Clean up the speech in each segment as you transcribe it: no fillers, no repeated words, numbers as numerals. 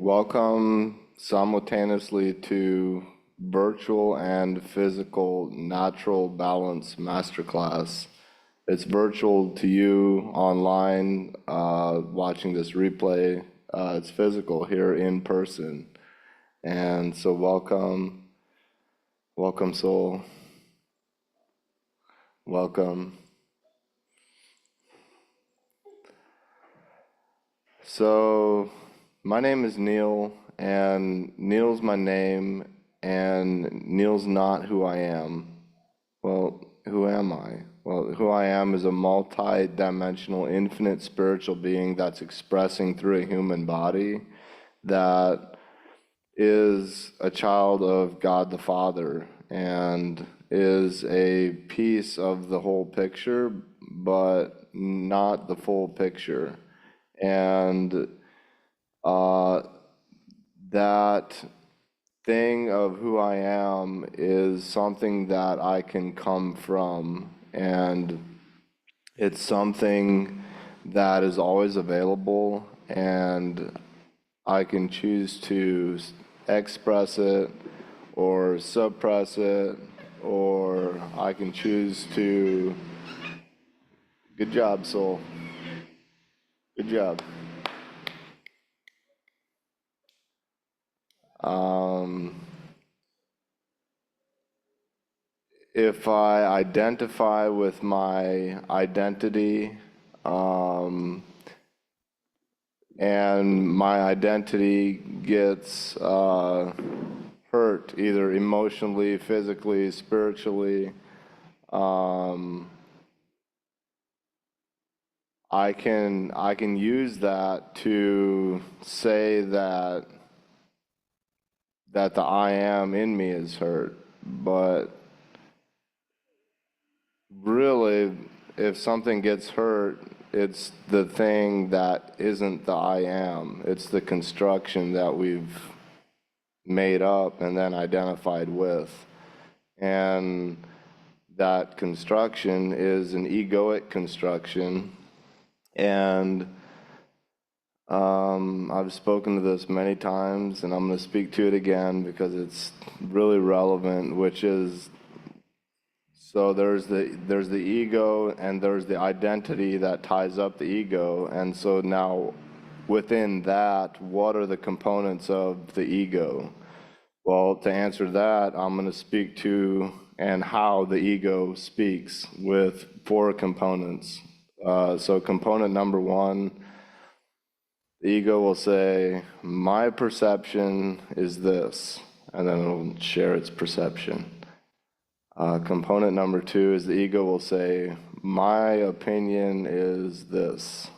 Welcome simultaneously to virtual and physical natural balance masterclass. It's virtual to you online, watching this replay. It's physical here in person. And so welcome soul, welcome. So my name is Neal, and Neal's my name, and Neal's not who I am. Well, who am I? Well, who I am is a multi-dimensional, infinite spiritual being that's expressing through a human body that is a child of God the Father and is a piece of the whole picture, but not the full picture. And that thing of who I am is something that I can come from, and it's something that is always available, and I can choose to express it or suppress it, or I can choose to. Good job, soul. Good job. If I identify with my identity, and my identity gets hurt, either emotionally, physically, spiritually, I can use that to say that the I am in me is hurt. But really, if something gets hurt, it's the thing that isn't the I am. It's the construction that we've made up and then identified with. And that construction is an egoic construction. And I've spoken to this many times, and I'm going to speak to it again because it's really relevant, which is, so there's the ego and there's the identity that ties up the ego. And so now within that, what are the components of the ego? Well, to answer that, I'm going to speak to and how the ego speaks with 4 components. So component number 1, the ego will say, my perception is this, and then it'll share its perception. Component number 2 is the ego will say, my opinion is this.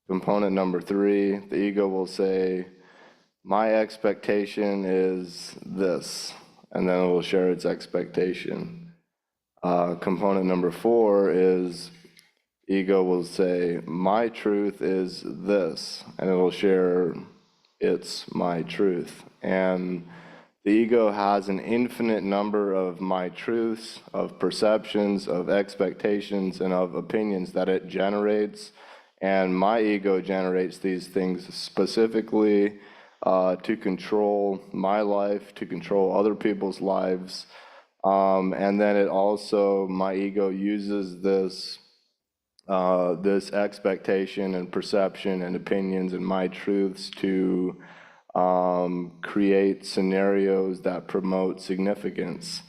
Component number 3, the ego will say, my expectation is this, and then it will share its expectation. Component number 4 is ego will say, my truth is this, and it will share its my truth. And the ego has an infinite number of my truths, of perceptions, of expectations, and of opinions that it generates. And my ego generates these things specifically to control my life, to control other people's lives. And then it also, my ego uses this expectation and perception and opinions and my truths to create scenarios that promote significance.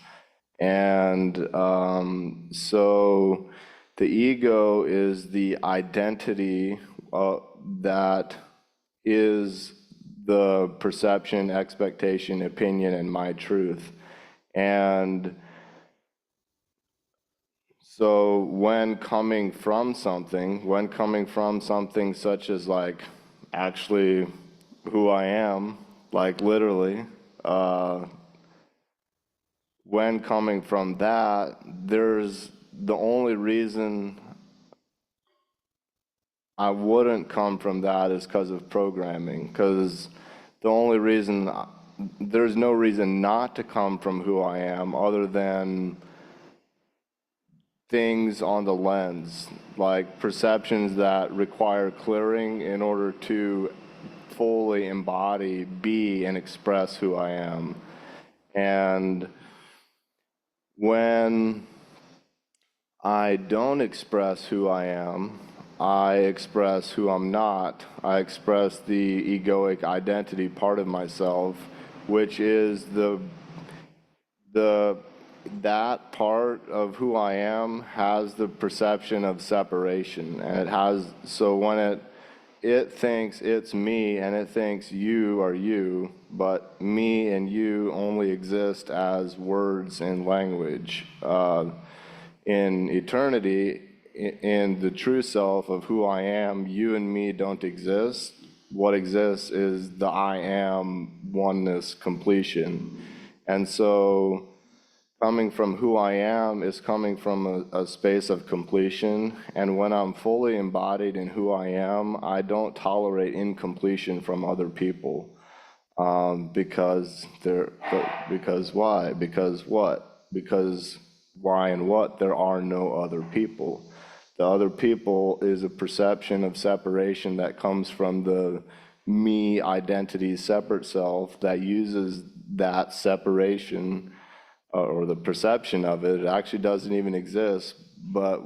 And so the ego is the identity that is the perception, expectation, opinion, and my truth. And so when coming from something such as like actually who I am, like literally, when coming from that, there's the only reason I wouldn't come from that is because of programming, because the only reason, there's no reason not to come from who I am other than things on the lens, like perceptions that require clearing in order to embody, be, and express who I am. And when I don't express who I am, I express who I'm not. I express the egoic identity part of myself, which is that part of who I am has the perception of separation, and it has, so when it thinks it's me and it thinks you are you, but me and you only exist as words and language. In eternity, in the true self of who I am, you and me don't exist. What exists is the I am oneness completion. And so coming from who I am is coming from a space of completion. And when I'm fully embodied in who I am, I don't tolerate incompletion from other people. Because why? Because what? Because why and what? There are no other people. The other people is a perception of separation that comes from the me identity separate self that uses that separation or the perception of it. It actually doesn't even exist, but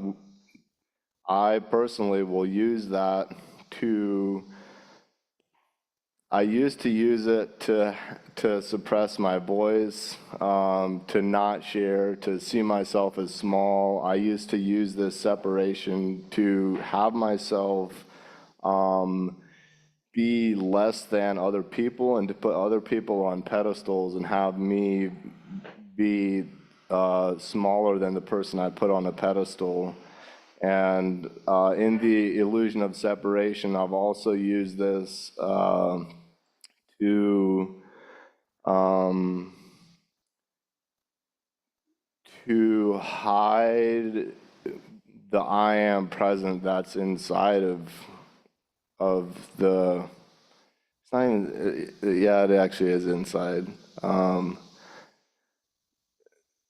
I personally will use that I used to use it to suppress my voice, to not share, to see myself as small. I used to use this separation to have myself be less than other people and to put other people on pedestals and have me be smaller than the person I put on a pedestal. And in the illusion of separation, I've also used this to hide the I am present that's inside of the, it's not even, yeah, it actually is inside.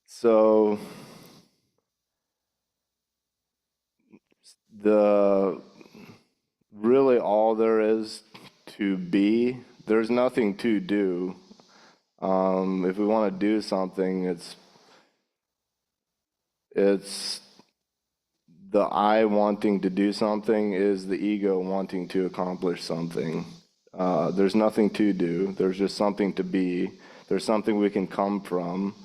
So really all there is to be, there's nothing to do. If we want to do something, it's the I wanting to do something is the ego wanting to accomplish something. There's nothing to do. There's just something to be. There's something we can come from.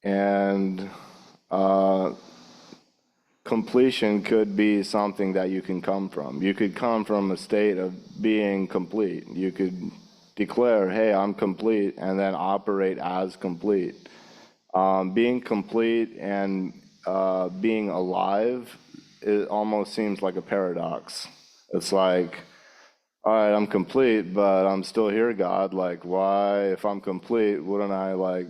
And completion could be something that you can come from. You could come from a state of being complete. You could declare, hey, I'm complete, and then operate as complete. Being complete and being alive, it almost seems like a paradox. It's like, all right, I'm complete, but I'm still here, God. Like, why, if I'm complete, wouldn't I, like,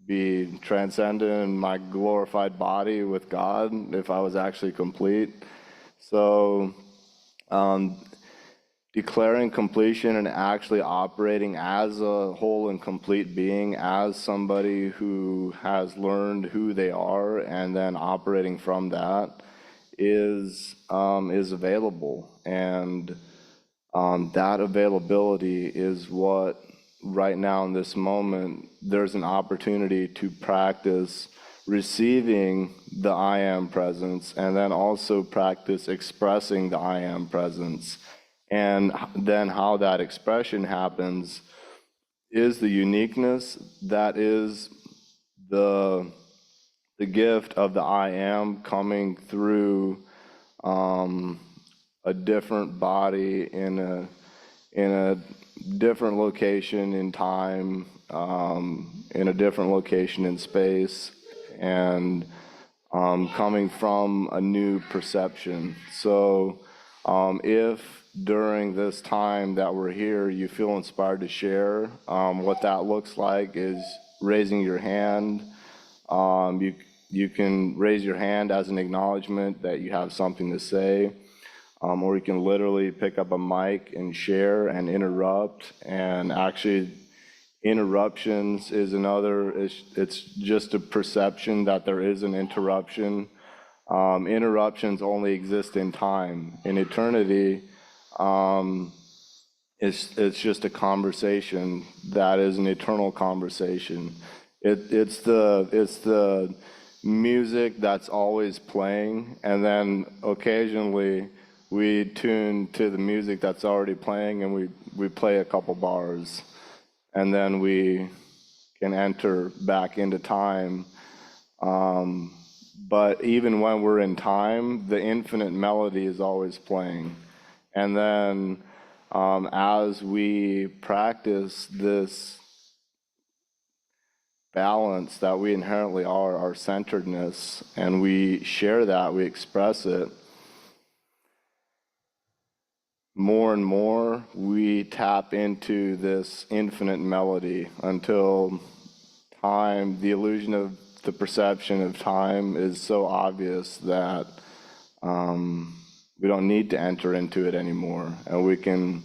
be transcendent in my glorified body with God if I was actually complete? So declaring completion and actually operating as a whole and complete being, as somebody who has learned who they are, and then operating from that is available. And that availability is what, right now in this moment, there's an opportunity to practice receiving the I am presence, and then also practice expressing the I am presence. And then how that expression happens is the uniqueness, that is the gift of the I am coming through a different body in a different location in time, in a different location in space, and coming from a new perception. So if during this time that we're here, you feel inspired to share, what that looks like is raising your hand. You can raise your hand as an acknowledgement that you have something to say, or you can literally pick up a mic and share and interrupt. And actually, interruptions is another, it's just a perception that there is an interruption. Interruptions only exist in time. In eternity, it's just a conversation that is an eternal conversation. It's the music that's always playing, and then occasionally we tune to the music that's already playing, and we play a couple bars, and then we can enter back into time. But even when we're in time, the infinite melody is always playing. And then as we practice this balance that we inherently are, our centeredness, and we share that, we express it, more and more we tap into this infinite melody until time, the illusion of the perception of time is so obvious that we don't need to enter into it anymore. And we can,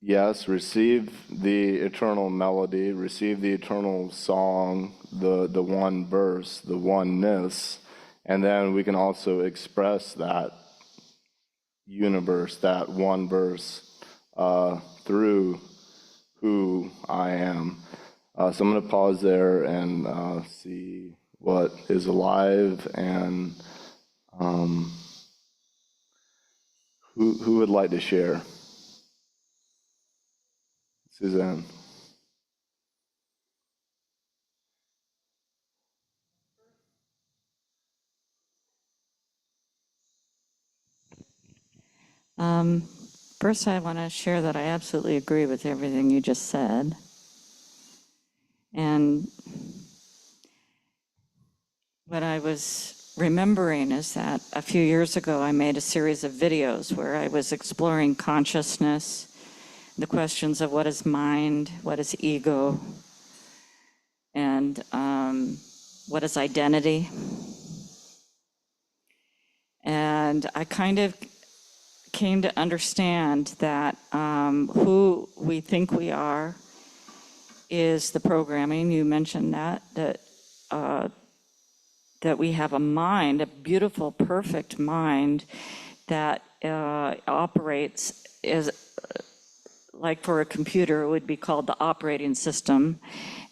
yes, receive the eternal melody, receive the eternal song, the one verse, the oneness, and then we can also express that universe, that one verse, through who I am. So I'm going to pause there and see what is alive, and who would like to share? Suzanne. First, I want to share that I absolutely agree with everything you just said. And what I was remembering is that a few years ago, I made a series of videos where I was exploring consciousness, the questions of what is mind, what is ego, and what is identity. And I kind of came to understand that who we think we are is the programming. You mentioned that we have a mind, a beautiful, perfect mind that operates as, like for a computer, it would be called the operating system,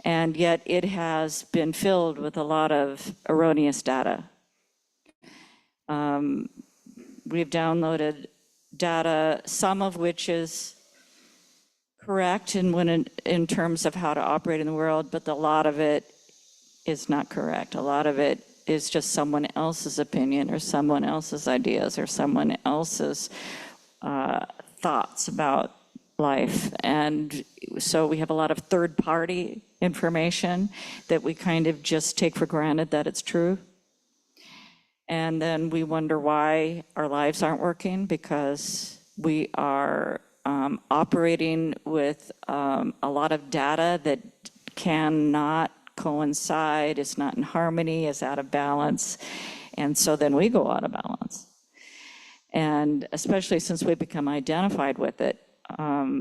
and yet it has been filled with a lot of erroneous data. We've downloaded data, some of which is correct in terms of how to operate in the world, but a lot of it is not correct. A lot of it is just someone else's opinion or someone else's ideas or someone else's thoughts about life. And so we have a lot of third-party information that we kind of just take for granted that it's true. And then we wonder why our lives aren't working, because we are operating with a lot of data that cannot coincide, is not in harmony, is out of balance. And so then we go out of balance. And especially since we become identified with it,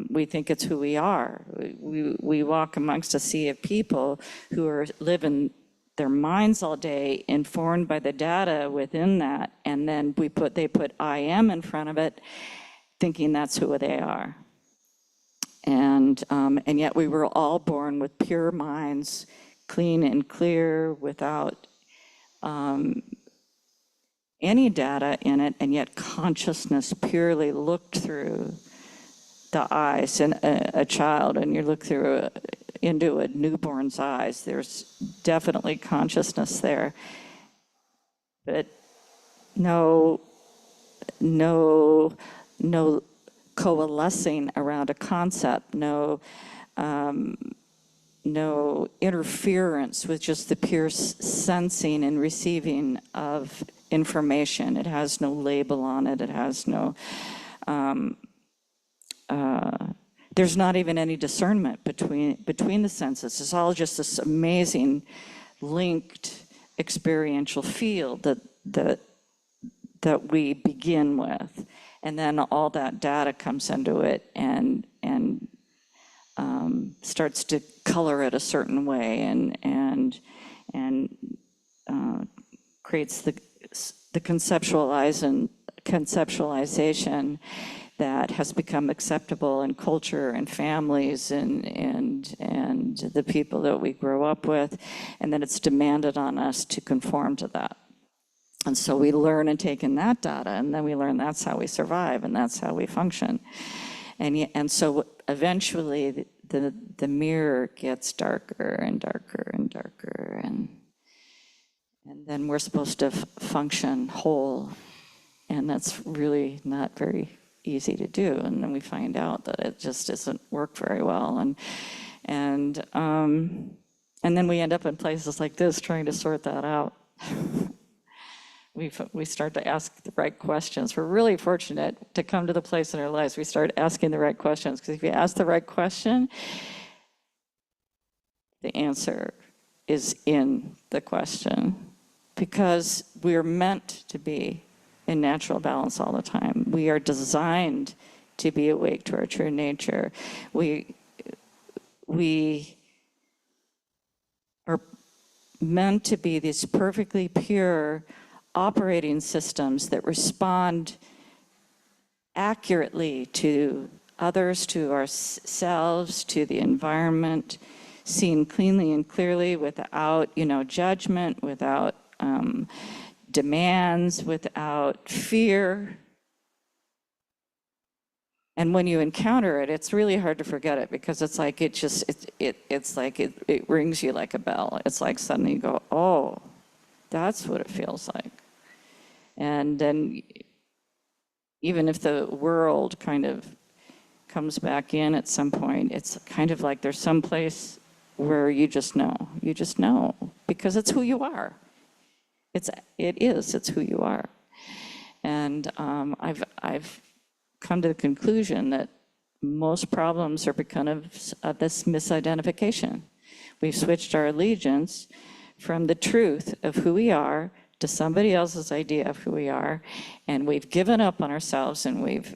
we think it's who we are. We walk amongst a sea of people who are living their minds all day, informed by the data within that, and then they put I am in front of it, thinking that's who they are. And yet we were all born with pure minds, clean and clear, without any data in it, and yet consciousness purely looked through the eyes in a child, and you look through into a newborn's eyes, there's definitely consciousness there, but no coalescing around a concept, no interference with just the pure sensing and receiving of information. It has no label on it. It has no, there's not even any discernment between the senses. It's all just this amazing linked experiential field that we begin with. And then all that data comes into it and starts to color it a certain way and creates the conceptualization that has become acceptable in culture and families and the people that we grow up with, and then it's demanded on us to conform to that. And so we learn and take in that data, and then we learn that's how we survive and that's how we function. And so eventually the mirror gets darker and darker and darker, and then we're supposed to function whole, and that's really not very easy to do. And then we find out that it just doesn't work very well, and then we end up in places like this trying to sort that out. We start to ask the right questions. We're really fortunate to come to the place in our lives we start asking the right questions, because if you ask the right question, the answer is in the question, because we're meant to be in natural balance all the time. We are designed to be awake to our true nature. We are meant to be these perfectly pure operating systems that respond accurately to others, to ourselves, to the environment, seen cleanly and clearly, without, judgment, without demands, without fear. And when you encounter it, it's really hard to forget it, because it's like it rings you like a bell. It's like suddenly you go, oh, that's what it feels like. And then even if the world kind of comes back in at some point, it's kind of like there's some place where you just know, because it's who you are. It's who you are. And I've come to the conclusion that most problems are because of this misidentification. We've switched our allegiance from the truth of who we are to somebody else's idea of who we are, and we've given up on ourselves, and we've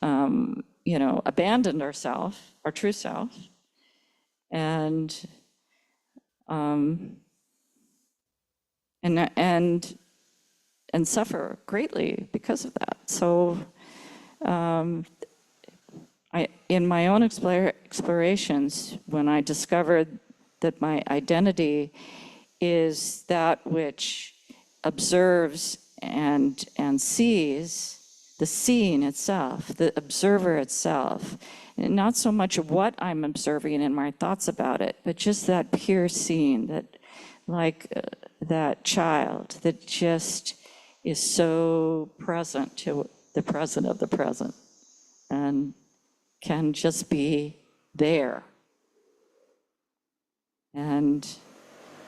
abandoned ourselves, our true self, and suffer greatly because of that. So in my own explorations, when I discovered that my identity is that which observes and sees, the seeing itself, the observer itself, and not so much what I'm observing and my thoughts about it, but just that pure seeing, that like that child that just is so present to the present of the present and can just be there. And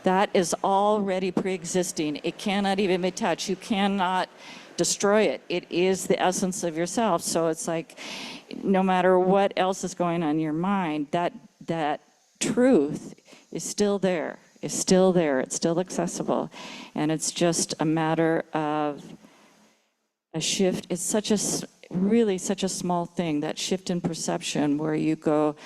that is already pre-existing. It cannot even be touched. You cannot destroy it. It is the essence of yourself. So it's like, no matter what else is going on in your mind, that truth is still there. It's still there. It's still accessible. And it's just a matter of a shift. It's such a small thing, that shift in perception, where you go,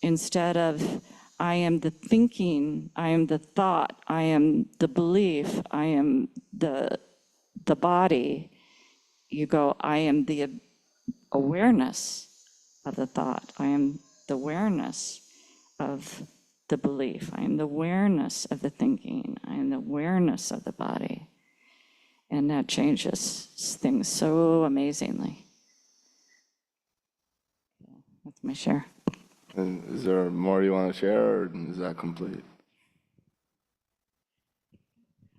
instead of I am the thinking, I am the thought, I am the belief, I am the body, you go, I am the awareness of the thought, I am the awareness of the belief, I am the awareness of the thinking, I am the awareness of the body. And that changes things so amazingly. That's my share. And is there more you want to share, or is that complete?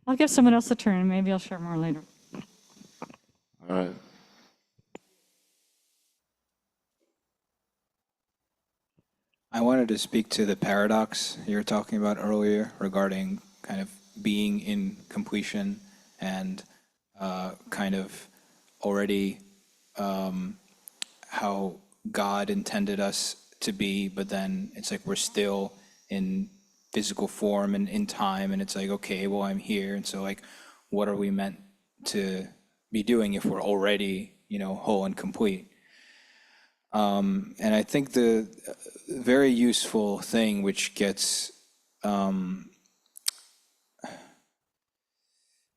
I'll give someone else a turn. Maybe I'll share more later. All right. I wanted to speak to the paradox you were talking about earlier regarding kind of being in completion and kind of already how God intended us to be, but then it's like we're still in physical form and in time, and it's like, okay, well, I'm here, and so like, what are we meant to be doing if we're already, whole and complete? And I think the very useful thing which gets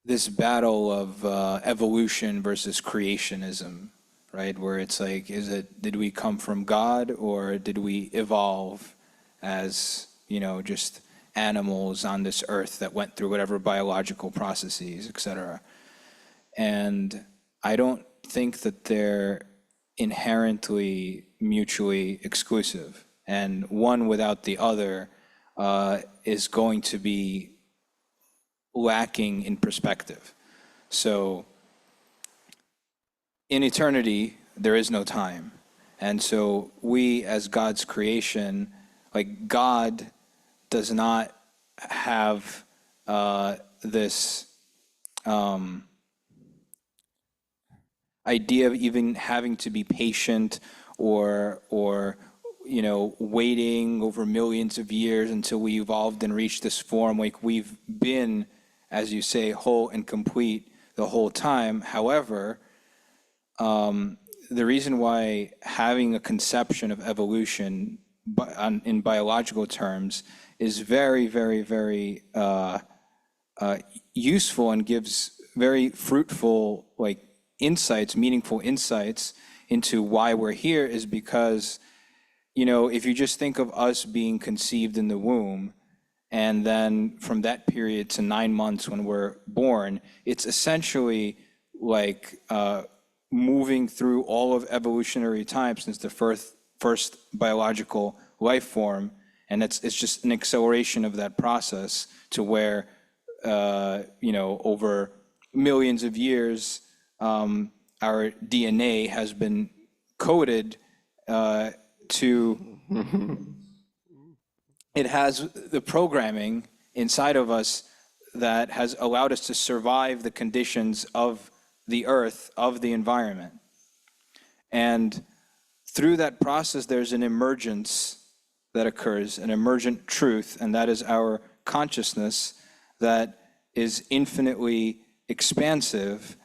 this battle of evolution versus creationism, right? Where it's like, did we come from God, or did we evolve as, just animals on this earth that went through whatever biological processes, et cetera? And I don't think that they're inherently mutually exclusive. And one without the other is going to be lacking in perspective. So in eternity, there is no time. And so we, as God's creation, like, God does not have this idea of even having to be patient or waiting over millions of years until we evolved and reached this form. Like, we've been, as you say, whole and complete the whole time. However, the reason why having a conception of evolution in biological terms is very, very, very useful and gives very fruitful, like, insights, meaningful insights into why we're here is because, if you just think of us being conceived in the womb, and then from that period to 9 months when we're born, it's essentially like moving through all of evolutionary time since the first biological life form, and it's just an acceleration of that process to where, over millions of years, our DNA has been coded to, it has the programming inside of us that has allowed us to survive the conditions of the earth, of the environment. And through that process, there's an emergence that occurs, an emergent truth, and that is our consciousness that is infinitely expansive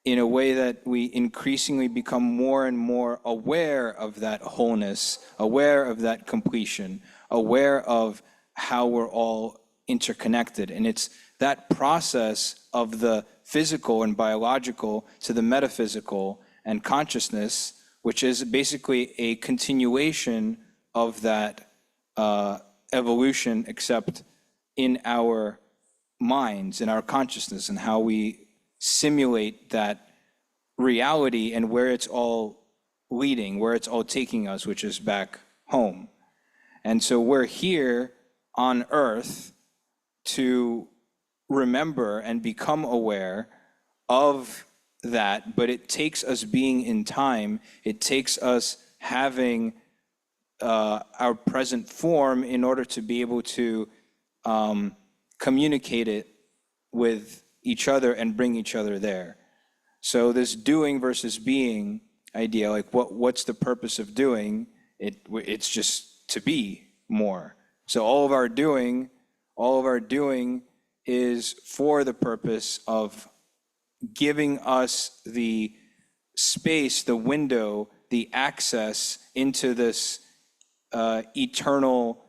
in a way that we increasingly become more and more aware of that wholeness, aware of that completion, aware of how we're all interconnected. And it's that process of the physical and biological to the metaphysical and consciousness, which is basically a continuation of that evolution, except in our minds, in our consciousness, and how we simulate that reality and where it's all leading, where it's all taking us, which is back home. And so we're here on earth to remember and become aware of that, but it takes us being in time, it takes us having our present form in order to be able to communicate it with each other and bring each other there. So this doing versus being idea, like what's the purpose of doing? It's just to be more. So all of our doing is for the purpose of giving us the space, the window, the access into this eternal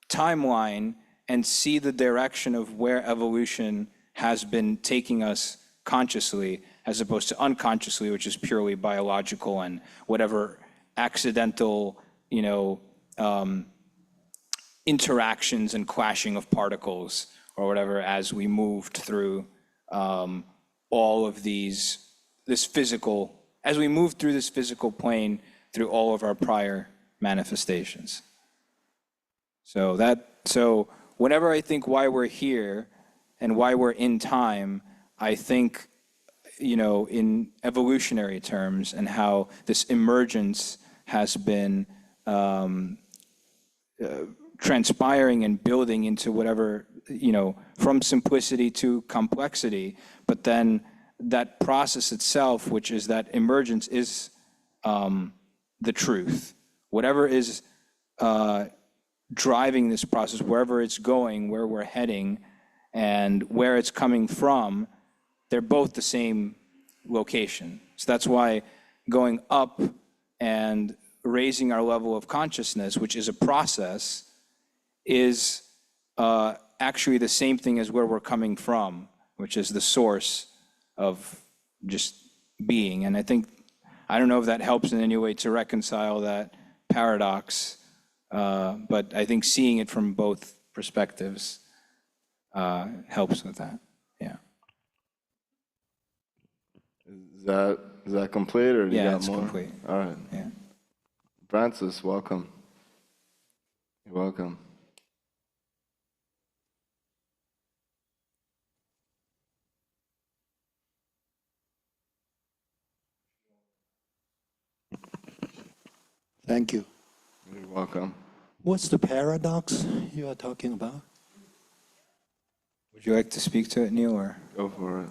timeline and see the direction of where evolution has been taking us consciously, as opposed to unconsciously, which is purely biological and whatever accidental, interactions and clashing of particles or whatever, as we moved through all of this physical plane through all of our prior manifestations. So whenever I think why we're here and why we're in time, I think, in evolutionary terms, and how this emergence has been transpiring and building into whatever, from simplicity to complexity. But then that process itself, which is that emergence, is the truth. Whatever is driving this process, wherever it's going, where we're heading, and where it's coming from, they're both the same location. So that's why going up and raising our level of consciousness, which is a process, is actually the same thing as where we're coming from, which is the source of just being. And I don't know if that helps in any way to reconcile that paradox, but I think seeing it from both perspectives helps with that. Yeah. Is that complete, or do you Yeah, got it's more? complete. All right. Yeah. Francis, welcome. You're welcome. Thank you. You're welcome. What's the paradox you are talking about? Would you like to speak to it, Neal, or? Go for it.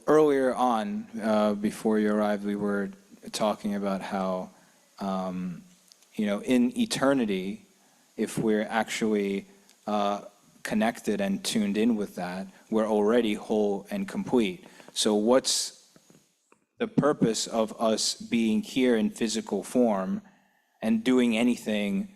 Earlier on, before you arrived, we were talking about how, in eternity, if we're actually connected and tuned in with that, we're already whole and complete. So what's the purpose of us being here in physical form and doing anything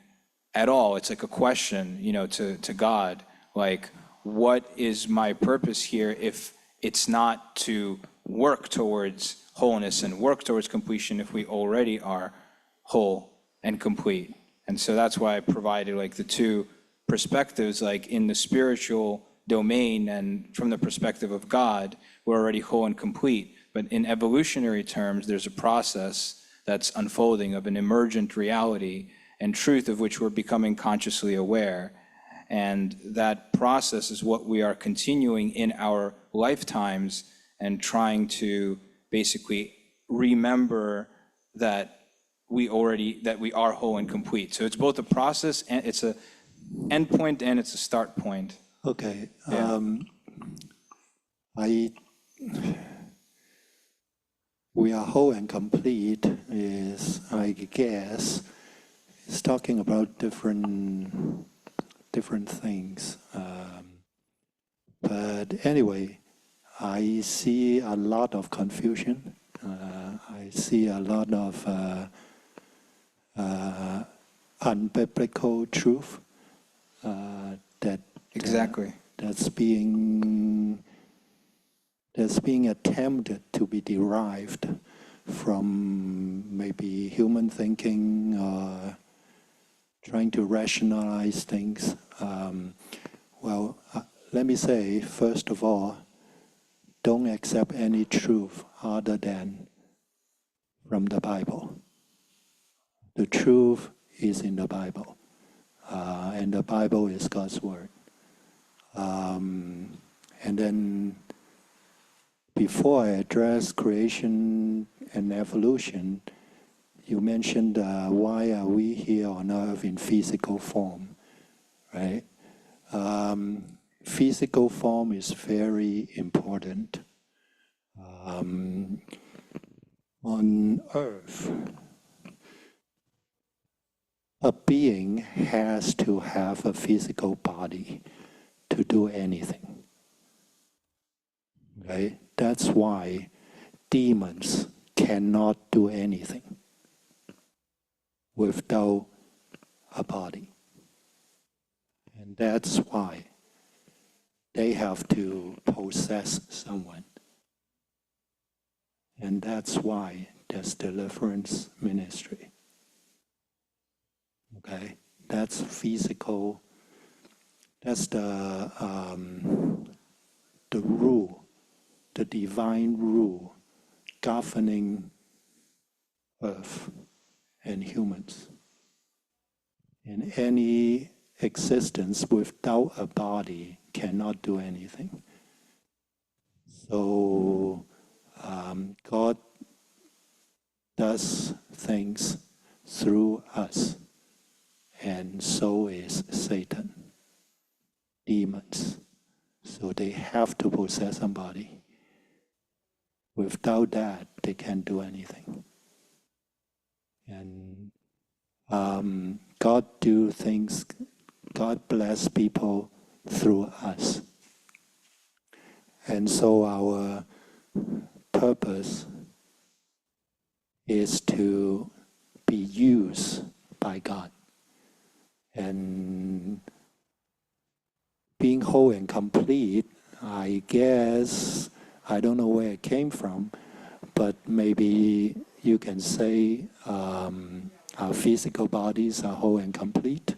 at all? It's like a question, to God, like, what is my purpose here if it's not to work towards wholeness and work towards completion if we already are whole and complete? And so that's why I provided like the two perspectives, like in the spiritual domain and from the perspective of God, we're already whole and complete. But in evolutionary terms, there's a process that's unfolding of an emergent reality and truth of which we're becoming consciously aware. And that process is what we are continuing in our lifetimes and trying to basically remember that we are whole and complete. So it's both a process and it's a end point and it's a start point. Okay. Yeah. We are whole and complete is, I guess, it's talking about different things. But anyway, I see a lot of confusion. I see a lot of unbiblical truth that Exactly. that's being attempted to be derived from maybe human thinking or trying to rationalize things. Let me say, first of all, don't accept any truth other than from the Bible. The truth is in the Bible, and the Bible is God's word. And then before I address creation and evolution, you mentioned why are we here on earth in physical form, right? Physical form is very important. On earth, a being has to have a physical body to do anything. Okay? That's why demons cannot do anything without a body. And that's why they have to possess someone. And that's why there's deliverance ministry. Okay? That's physical. That's the rule, the divine rule governing earth and humans. And any existence without a body cannot do anything. So God does things through us, and so is Satan, demons. So they have to possess somebody. Without that, they can't do anything. And God do things, God bless people through us. And so our purpose is to be used by God. And being whole and complete, I guess, I don't know where it came from, but maybe you can say our physical bodies are whole and complete.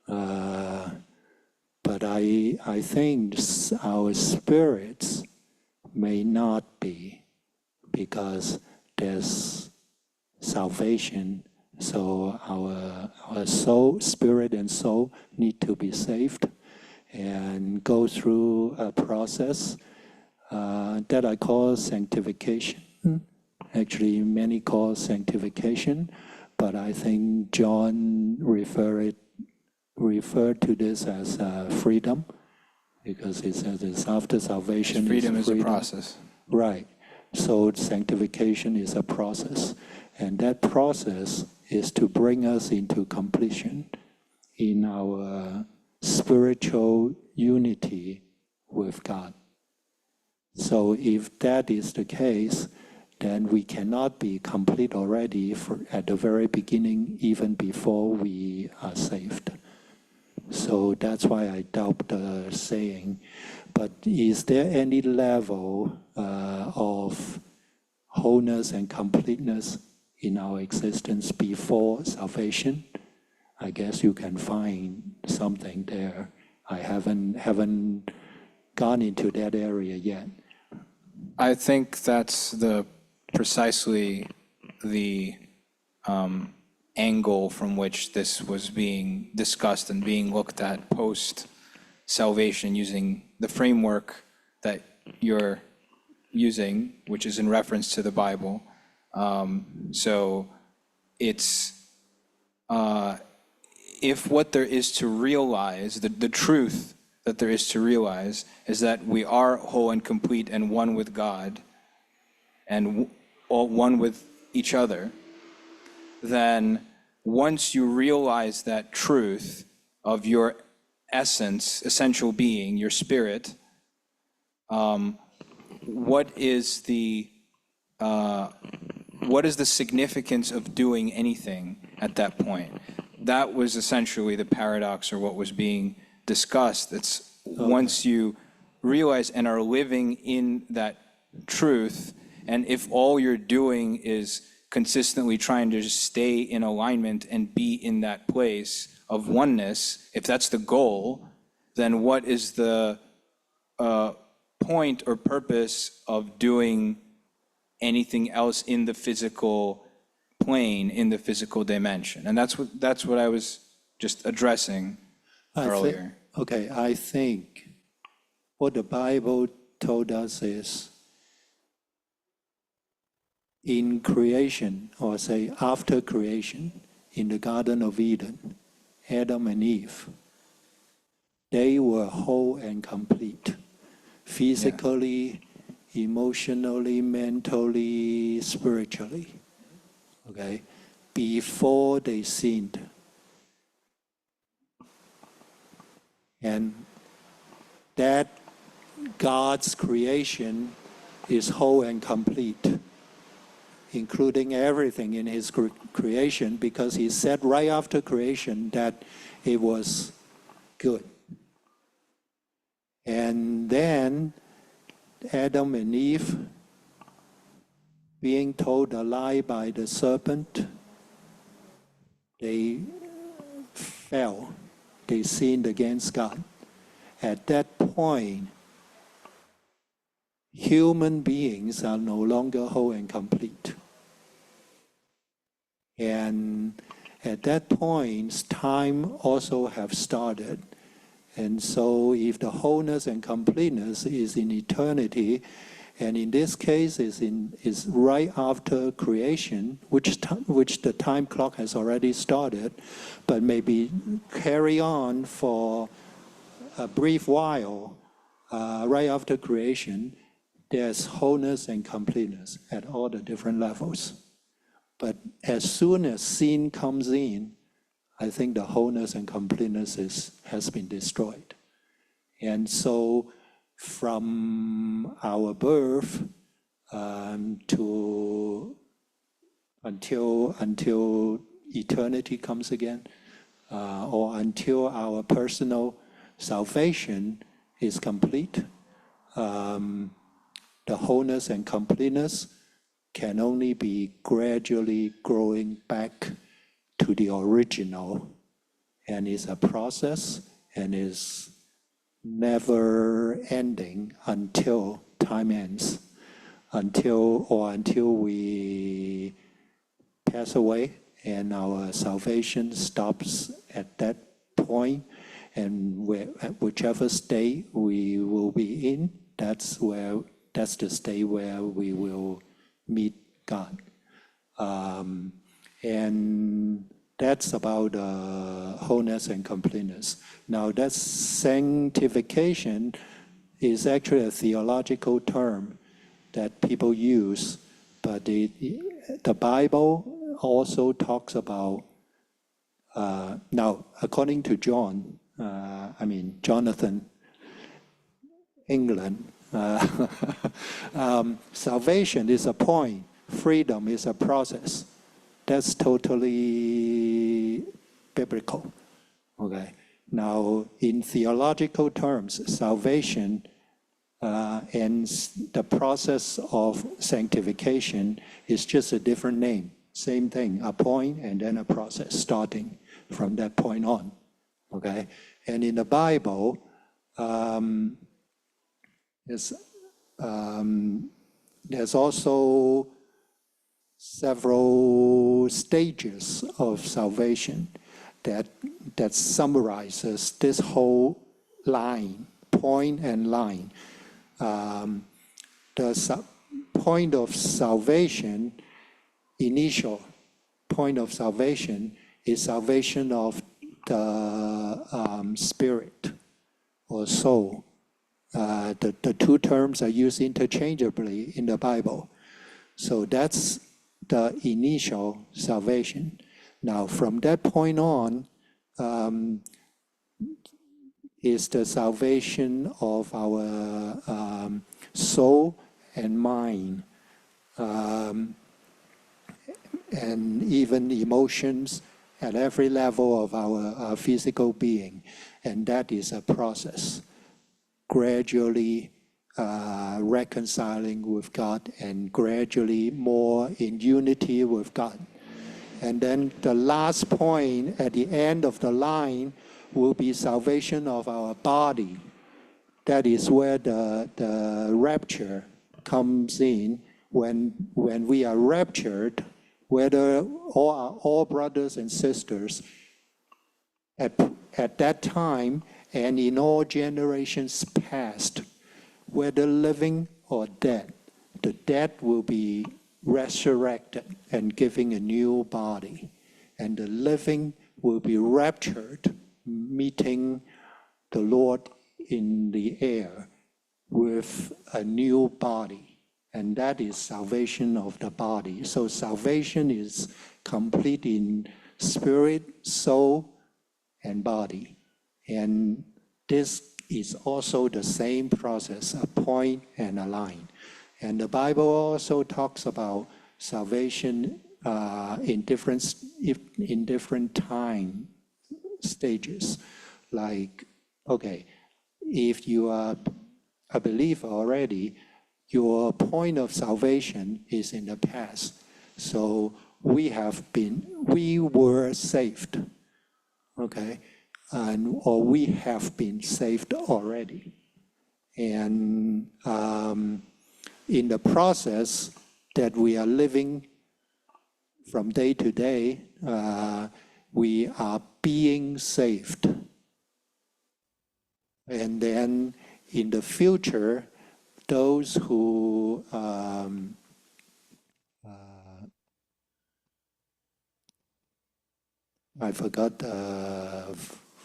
But I think our spirits may not be, because there's salvation. So our soul, spirit and soul need to be saved and go through a process that I call sanctification. Actually, many call sanctification, but I think John referred to this as freedom, because he says it's after salvation. Freedom is is a process. Right. So sanctification is a process. And that process is to bring us into completion in our spiritual unity with God. So if that is the case, then we cannot be complete already at the very beginning, even before we are saved. So that's why I doubt the saying. But is there any level of wholeness and completeness in our existence before salvation? I guess you can find something there. I haven't gone into that area yet. I think that's precisely the angle from which this was being discussed and being looked at post-salvation, using the framework that you're using, which is in reference to the Bible. So it's, if what there is to realize, the truth that there is to realize is that we are whole and complete and one with God and all one with each other, then once you realize that truth of your essence, essential being, your spirit, what is the significance of doing anything at that point? That was essentially the paradox, or what was being discussed. It's once you realize and are living in that truth, and if all you're doing is consistently trying to just stay in alignment and be in that place of oneness, if that's the goal, then what is the point or purpose of doing anything else in the physical plane, in the physical dimension? And that's what I was just addressing earlier. I think what the Bible told us is, in creation, or say after creation, in the Garden of Eden, Adam and Eve, they were whole and complete, physically, emotionally, mentally, spiritually, okay, before they sinned. And that God's creation is whole and complete, including everything in his creation, because he said right after creation that it was good. And then Adam and Eve, being told a lie by the serpent, they fell. They sinned against God. At that point, human beings are no longer whole and complete. And at that point, time also have started. And so if the wholeness and completeness is in eternity, and in this case is right after creation, which the time clock has already started, but maybe carry on for a brief while, right after creation, there's wholeness and completeness at all the different levels. But as soon as sin comes in, I think the wholeness and completeness has been destroyed. And so from our birth to until eternity comes again, or until our personal salvation is complete, the wholeness and completeness can only be gradually growing back to the original, and is a process and is never ending until time ends, until we pass away and our salvation stops at that point, and whichever state we will be in, that's the state where we will meet God. And that's about wholeness and completeness. Now, that sanctification is actually a theological term that people use, but the Bible also talks about, now, according to Jonathan England, salvation is a point, freedom is a process. That's totally biblical. Okay. Now, in theological terms, salvation and the process of sanctification is just a different name. Same thing, a point and then a process starting from that point on. Okay. And in the Bible, there's also several stages of salvation that summarizes this whole line, point and line. The point of salvation, initial point of salvation, is salvation of the spirit or soul. The two terms are used interchangeably in the Bible. So that's the initial salvation. Now, from that point on, is the salvation of our soul and mind, and even emotions at every level of our physical being. And that is a process, gradually reconciling with God and gradually more in unity with God. And then the last point at the end of the line will be salvation of our body. That is where the rapture comes in. When we are raptured, whether all brothers and sisters at that time and in all generations past, whether living or dead, the dead will be resurrected and giving a new body, and the living will be raptured, meeting the Lord in the air with a new body, and that is salvation of the body. So salvation is complete in spirit, soul, and body, and this is also the same process, a point and a line. And the Bible also talks about salvation in different time stages. Like, okay, if you are a believer already, your point of salvation is in the past. So we were saved, okay, or we have been saved already. And in the process that we are living from day to day, we are being saved. And then in the future, those who I forgot the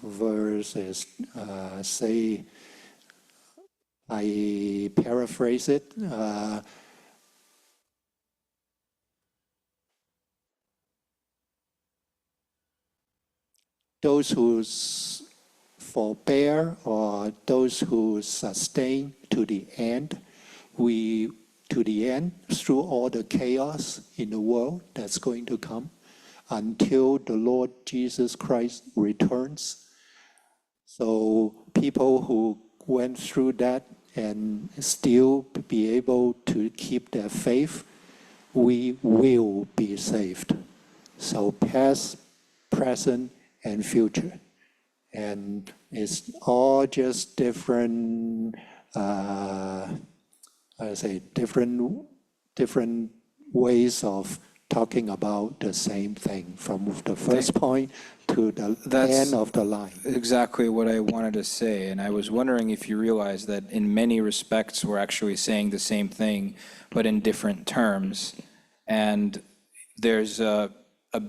verses, say, I paraphrase it. Those who forbear or those who sustain to the end, through all the chaos in the world that's going to come, until the Lord Jesus Christ returns. So people who went through that and still be able to keep their faith, we will be saved. So past, present, and future. And it's all just different, different ways of talking about the same thing, from the first point to the end of the line. Exactly what I wanted to say, and I was wondering if you realize that in many respects we're actually saying the same thing, but in different terms. And there's a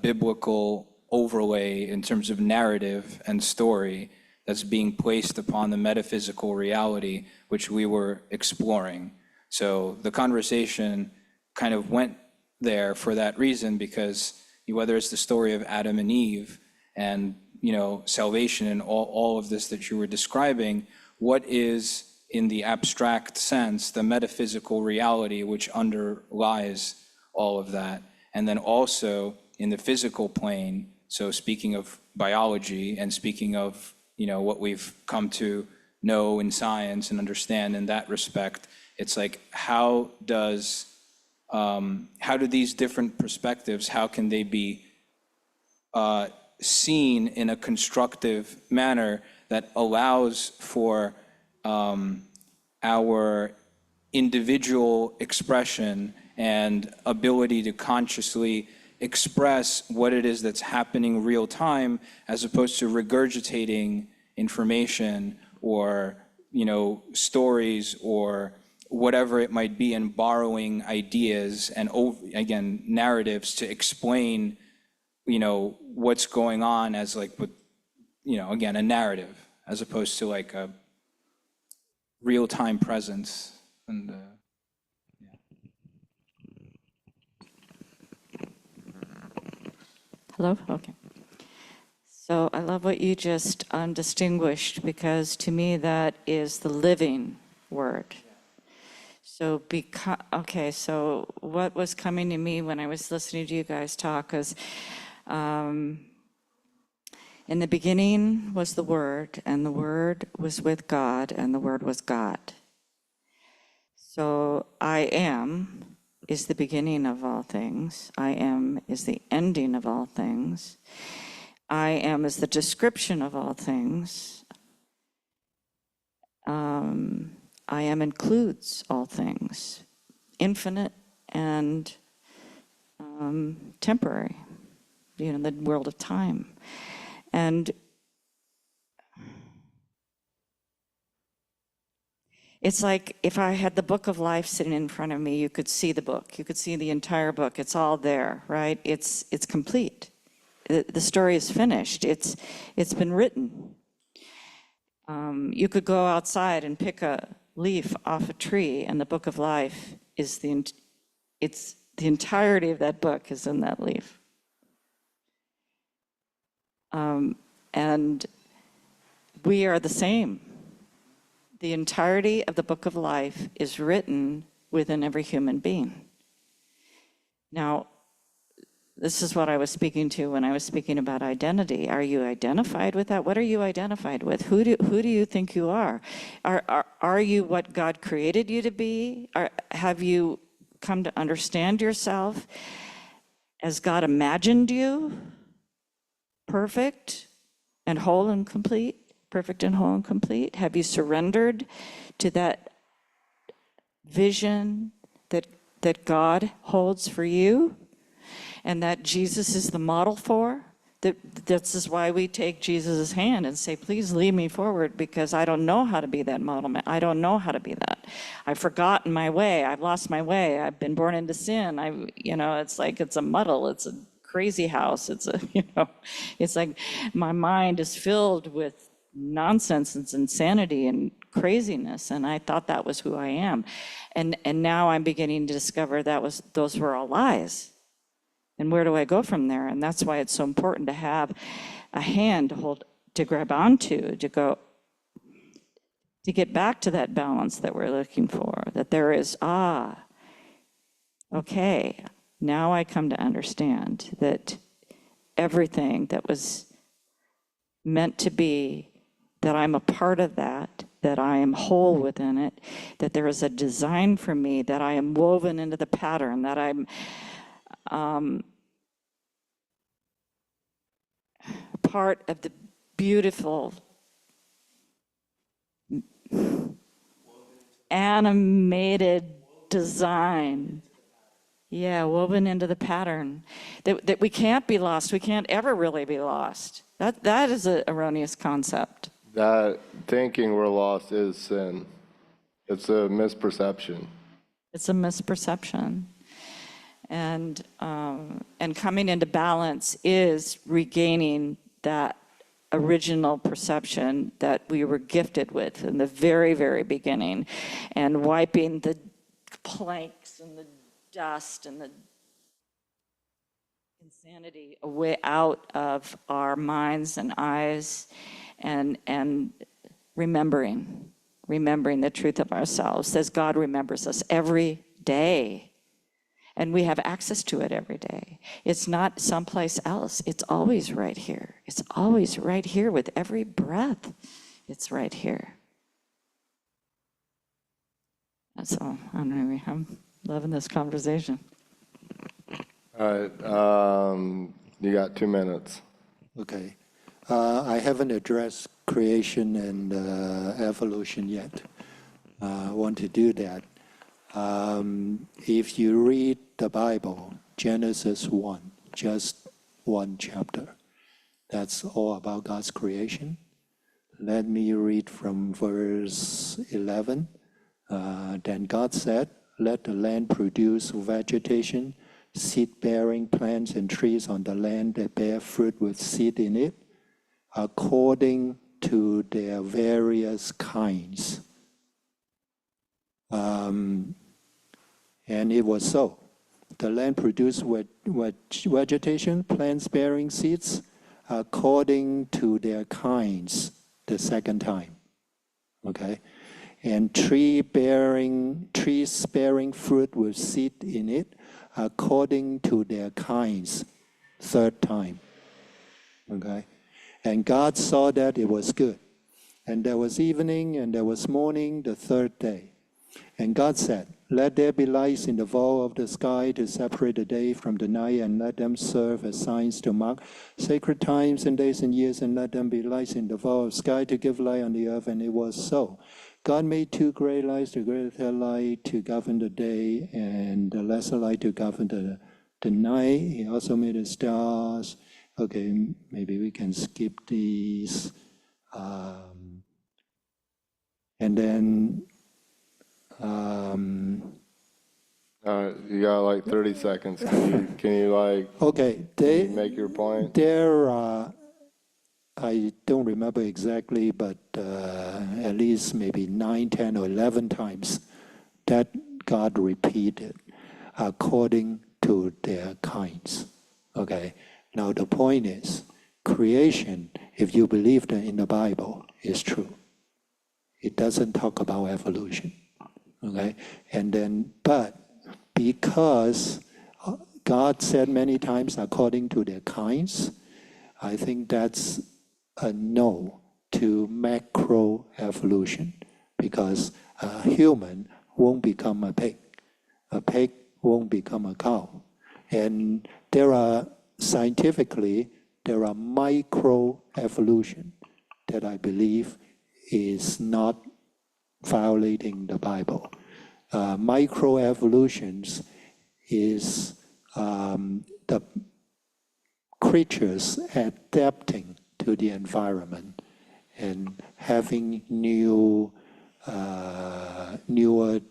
biblical overlay in terms of narrative and story that's being placed upon the metaphysical reality which we were exploring. So the conversation kind of went there for that reason, because whether it's the story of Adam and Eve and salvation and all of this that you were describing, what is in the abstract sense the metaphysical reality which underlies all of that, and then also in the physical plane. So speaking of biology and speaking of what we've come to know in science and understand in that respect, it's like how do these different perspectives, how can they be seen in a constructive manner that allows for our individual expression and ability to consciously express what it is that's happening real time, as opposed to regurgitating information or stories or whatever it might be, and borrowing ideas and again narratives to explain what's going on as again a narrative, as opposed to like a real-time presence. And Hello? Okay. So I love what you just distinguished, because to me that is the living word. So so what was coming to me when I was listening to you guys talk is, in the beginning was the Word, and the Word was with God, and the Word was God. So I am is the beginning of all things. I am is the ending of all things. I am is the description of all things. I am includes all things, infinite and temporary, the world of time. And it's like if I had the book of life sitting in front of me, you could see the book. You could see the entire book. It's all there, right? It's complete. The story is finished. It's been written. You could go outside and pick a leaf off a tree, and the book of life is the entirety of that book is in that leaf. And we are the same. The entirety of the book of life is written within every human being. Now, this is what I was speaking to when I was speaking about identity. Are you identified with that? What are you identified with? Who do you think you are? Are you what God created you to be? Have you come to understand yourself as God imagined you? Perfect and whole and complete? Perfect and whole and complete? Have you surrendered to that vision that God holds for you, and that Jesus is the model for? This is why we take Jesus' hand and say, please lead me forward, because I don't know how to be that model man. I don't know how to be that. I've forgotten my way. I've lost my way. I've been born into sin. It's like it's a muddle. It's a crazy house. It's like my mind is filled with nonsense and insanity and craziness, and I thought that was who I am. And now I'm beginning to discover those were all lies. And where do I go from there? And that's why it's so important to have a hand to grab onto, to get back to that balance that we're looking for, that there is, okay, now I come to understand that everything that was meant to be, that I'm a part of that that I am whole within it, that there is a design for me, that I am woven into the pattern, that I'm part of the beautiful animated design. Yeah, woven into the pattern. That we can't be lost. We can't ever really be lost. That is an erroneous concept. That thinking we're lost is sin. It's a misperception. It's a misperception. And coming into balance is regaining that original perception that we were gifted with in the very, very beginning, and wiping the planks and the dust and the insanity away out of our minds and eyes, and remembering the truth of ourselves, as God remembers us every day. And we have access to it every day. It's not someplace else. It's always right here. It's always right here with every breath. It's right here. That's all. I'm loving this conversation. All right, you got 2 minutes. Okay. I haven't addressed creation and evolution yet. I want to do that. If you read the Bible, Genesis 1, just one chapter, that's all about God's creation. Let me read from verse 11. Then God said, "Let the land produce vegetation, seed-bearing plants and trees on the land that bear fruit with seed in it, according to their various kinds." And it was so. The land produced vegetation, plants bearing seeds, according to their kinds, the second time. Okay? And trees bearing fruit with seed in it, according to their kinds, third time. Okay? And God saw that it was good. And there was evening and there was morning the third day. And God said, "Let there be lights in the vault of the sky to separate the day from the night, and let them serve as signs to mark sacred times and days and years, and let them be lights in the vault of the sky to give light on the earth." And it was so. God made 2 great lights, the greater light to govern the day, and the lesser light to govern the night. He also made the stars. Okay, maybe we can skip these. And then You got like 30 seconds. Can you okay, make your point? there are, I don't remember exactly, but at least maybe 9, 10, or 11 times that God repeated according to their kinds. Okay, now the point is, creation, if you believe that in the Bible, is true. It doesn't talk about evolution. Okay, and then, but because God said many times according to their kinds, I think that's a no to macroevolution, because a human won't become a pig won't become a cow. And scientifically, there are microevolution that I believe is not violating the Bible. Microevolutions is the creatures adapting to the environment and having newer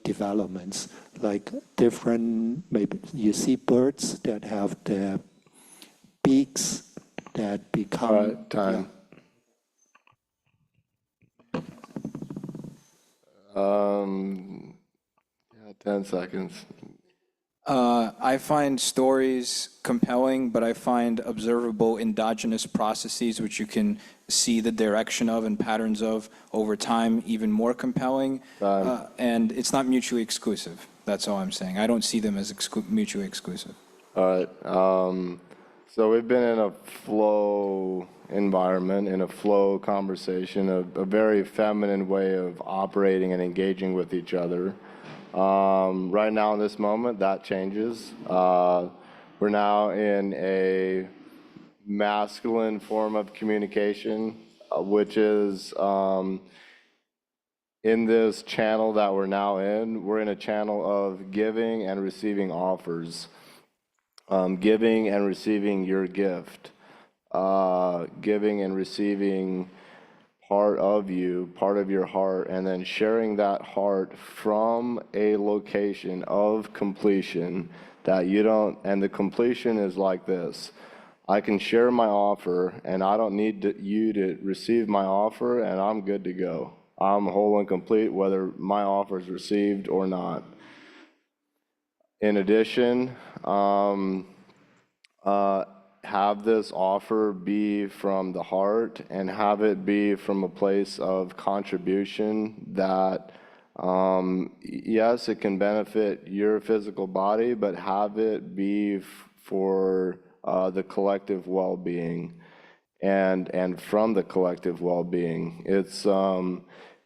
developments, like different, maybe you see birds that have their beaks that become... All right, time. Yeah, 10 seconds. I find stories compelling, but I find observable endogenous processes, which you can see the direction of and patterns of over time, even more compelling. And it's not mutually exclusive. That's all I'm saying. I don't see them as mutually exclusive. All right. So we've been in a flow environment, in a flow conversation, a very feminine way of operating and engaging with each other. Right now in this moment, that changes. We're now in a masculine form of communication, which is in this channel that we're now in, we're in a channel of giving and receiving offers. Giving and receiving your gift, giving and receiving part of you, part of your heart, and then sharing that heart from a location of completion that you don't, and the completion is like this. I can share my offer, and I don't need you to receive my offer, and I'm good to go. I'm whole and complete whether my offer is received or not. In addition, have this offer be from the heart and have it be from a place of contribution that, yes, it can benefit your physical body, but have it be for the collective well-being and from the collective well-being.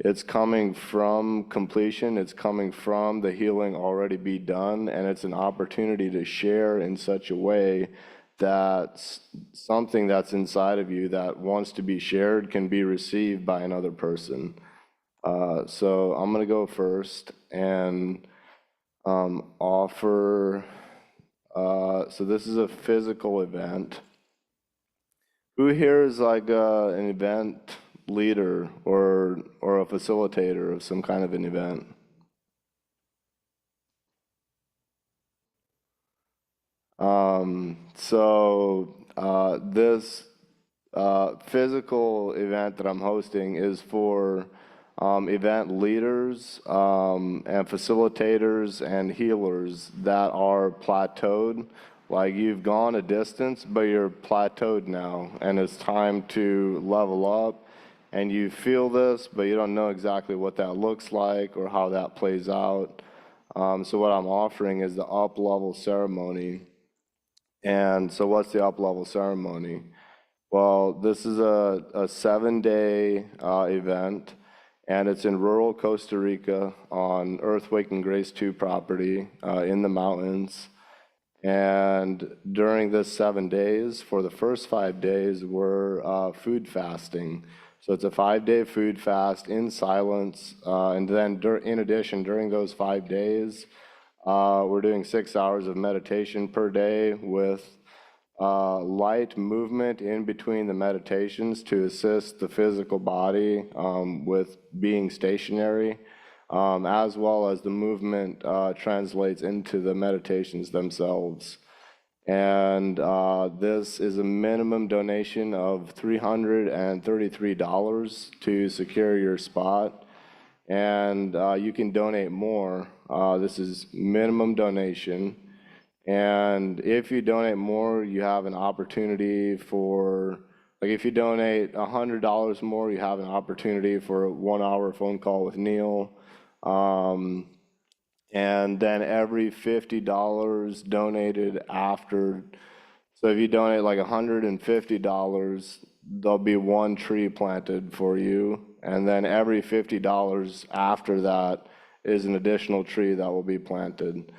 It's coming from completion, it's coming from the healing already be done, and it's an opportunity to share in such a way that something that's inside of you that wants to be shared can be received by another person. So I'm gonna go first and offer, so this is a physical event. Who here is like an event leader or a facilitator of some kind of an event? This physical event that I'm hosting is for event leaders and facilitators and healers that are plateaued. Like you've gone a distance, but you're plateaued now, and it's time to level up. And you feel this, but you don't know exactly what that looks like or how that plays out. So what I'm offering is the up-level ceremony. And so what's the up-level ceremony? Well, this is a 7-day event, and it's in rural Costa Rica on Earth, Wake, and Grace 2 property in the mountains. And during this 7 days, for the first 5 days, we're food fasting. So it's a 5-day food fast in silence. And then in addition, during those 5 days, we're doing 6 hours of meditation per day with light movement in between the meditations to assist the physical body with being stationary, as well as the movement translates into the meditations themselves. And this is a minimum donation of $333 to secure your spot. And you can donate more. This is minimum donation. And if you donate more, you have an opportunity for, like if you donate $100 more, you have an opportunity for a 1-hour phone call with Neal. And then every $50 donated after, so if you donate like $150, there'll be 1 tree planted for you. And then every $50 after that is an additional tree that will be planted.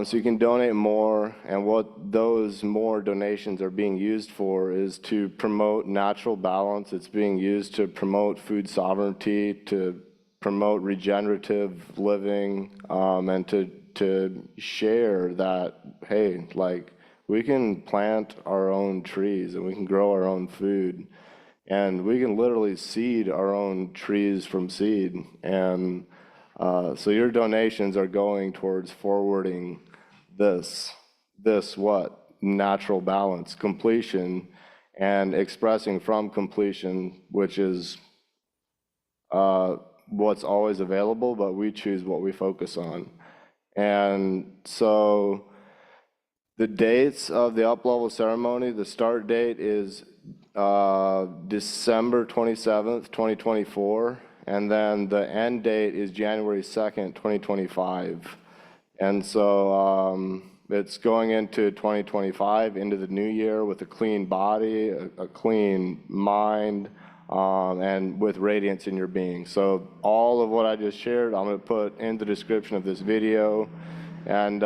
So you can donate more, and what those more donations are being used for is to promote natural balance. It's being used to promote food sovereignty, to promote regenerative living, and to share that, hey, like we can plant our own trees and we can grow our own food, and we can literally seed our own trees from seed. And so your donations are going towards forwarding this what? Natural balance, completion, and expressing from completion, which is what's always available, but we choose what we focus on. And so the dates of the up-level ceremony, the start date is December 27th, 2024. And then the end date is January 2nd, 2025. And so it's going into 2025, into the new year with a clean body, a clean mind, and with radiance in your being. So all of what I just shared, I'm going to put in the description of this video. And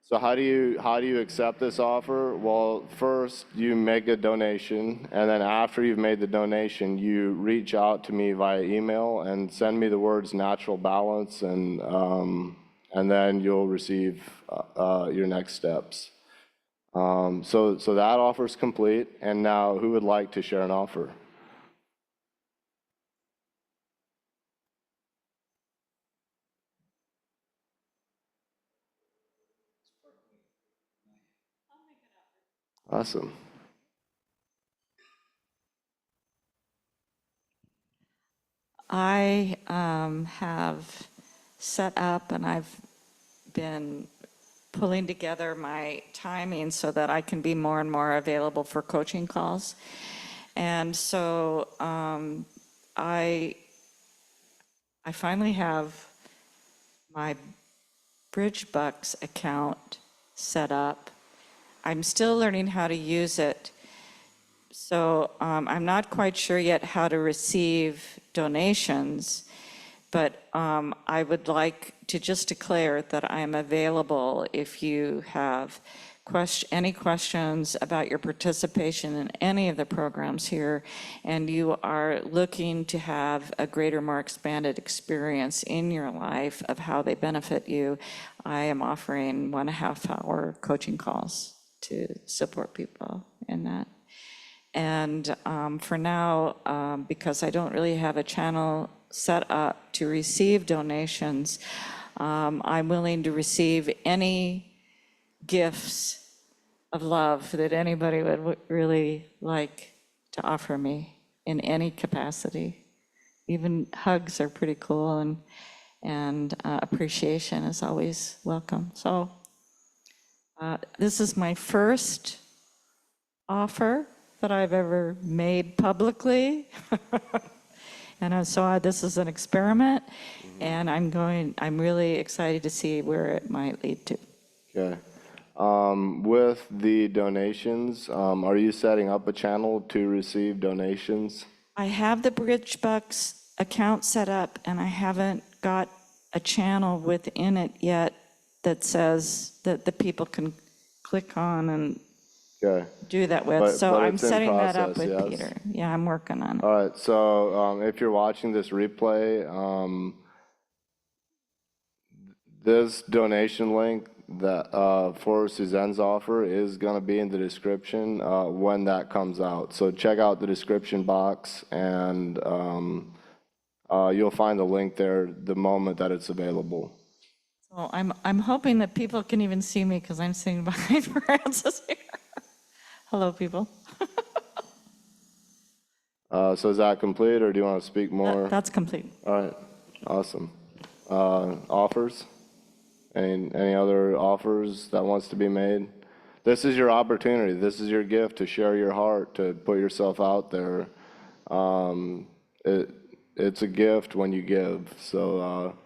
so how do you accept this offer? Well, first you make a donation, and then after you've made the donation, you reach out to me via email and send me the words "natural balance," and then you'll receive your next steps. So that offer's complete, and now who would like to share an offer? Awesome. I have set up and I've been pulling together my timing so that I can be more and more available for coaching calls. And so I finally have my Bridgebucks account set up. I'm still learning how to use it. So I'm not quite sure yet how to receive donations, but I would like to just declare that I am available if you have any questions about your participation in any of the programs here, and you are looking to have a greater, more expanded experience in your life of how they benefit you. I am offering 1.5-hour coaching calls to support people in that. And for now, because I don't really have a channel set up to receive donations, I'm willing to receive any gifts of love that anybody would really like to offer me in any capacity. Even hugs are pretty cool, and appreciation is always welcome. So this is my first offer that I've ever made publicly. And so this is an experiment, and I'm really excited to see where it might lead to. Okay. With the donations, are you setting up a channel to receive donations? I have the Bridgebucks account set up, and I haven't got a channel within it yet that says that the people can click on and Okay. do that with. So but I'm it's in setting that up process, with yes? Peter. Yeah, I'm working on it. All right, so if you're watching this replay, this donation link that for Suzanne's offer is going to be in the description when that comes out. So check out the description box, and you'll find the link there the moment that it's available. So I'm hoping that people can even see me because I'm sitting behind Francis here. Hello, people. So is that complete, or do you want to speak more? That's complete. All right, awesome. Offers? Any other offers that wants to be made? This is your opportunity. This is your gift to share your heart, to put yourself out there. It's a gift when you give. So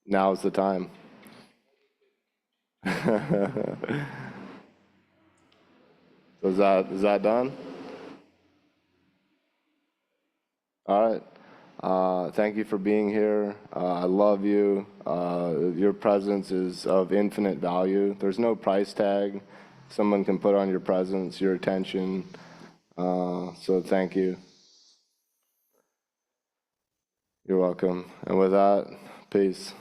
now's the time. So is that done? All right. Thank you for being here. I love you. Your presence is of infinite value. There's no price tag someone can put on your presence, your attention. So thank you. You're welcome. And with that, peace.